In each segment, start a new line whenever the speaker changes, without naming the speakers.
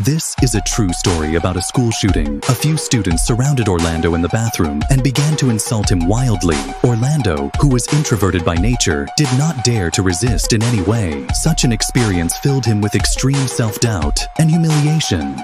This is a true story about a school shooting. A few students surrounded Orlando in the bathroom and began to insult him wildly. Orlando, who was introverted by nature, did not dare to resist in any way. Such an experience filled him with extreme self-doubt and humiliation.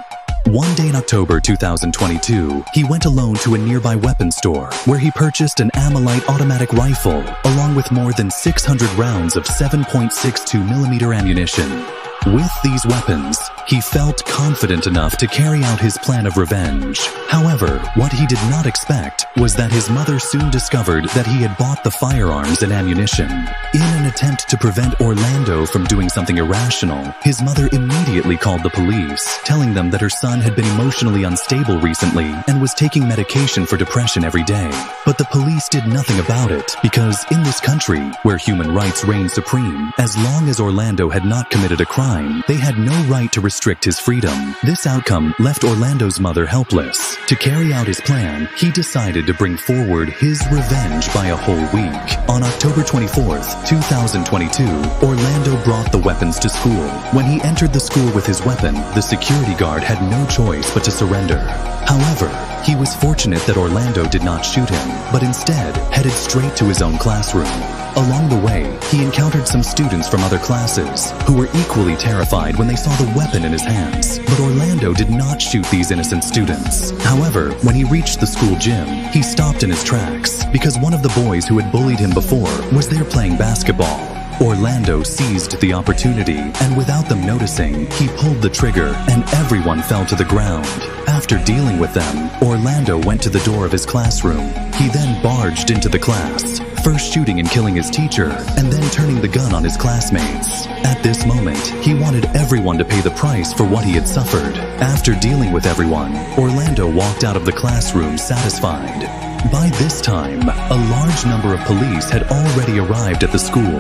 One day in October 2022, he went alone to a nearby weapons store where he purchased an Amalite automatic rifle along with more than 600 rounds of 7.62mm ammunition. With these weapons, he felt confident enough to carry out his plan of revenge. However, what he did not expect was that his mother soon discovered that he had bought the firearms and ammunition. In an attempt to prevent Orlando from doing something irrational, his mother immediately called the police, telling them that her son had been emotionally unstable recently and was taking medication for depression every day. But the police did nothing about it because in this country, where human rights reign supreme, as long as Orlando had not committed a crime, they had no right to restrict his freedom. This outcome left Orlando's mother helpless. To carry out his plan, he decided to bring forward his revenge by a whole week. On October 24th, 2022, Orlando brought the weapons to school. When he entered the school with his weapon, the security guard had no choice but to surrender. However, he was fortunate that Orlando did not shoot him, but instead headed straight to his own classroom. Along the way, he encountered some students from other classes who were equally terrified when they saw the weapon in his hands. But Orlando did not shoot these innocent students. However, when he reached the school gym, he stopped in his tracks because one of the boys who had bullied him before was there playing basketball. Orlando seized the opportunity, and without them noticing, he pulled the trigger and everyone fell to the ground. After dealing with them, Orlando went to the door of his classroom. He then barged into the class, first shooting and killing his teacher, and then turning the gun on his classmates. At this moment, he wanted everyone to pay the price for what he had suffered. After dealing with everyone, Orlando walked out of the classroom satisfied. By this time, a large number of police had already arrived at the school.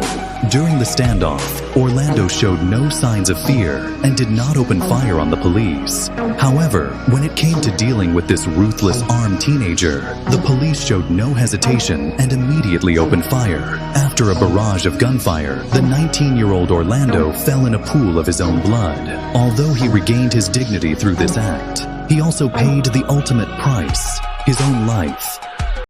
During the standoff, Orlando showed no signs of fear and did not open fire on the police. However, when it came to dealing with this ruthless armed teenager, the police showed no hesitation and immediately opened fire. After a barrage of gunfire, the 19-year-old Orlando fell in a pool of his own blood. Although he regained his dignity through this act, he also paid the ultimate price, his own life.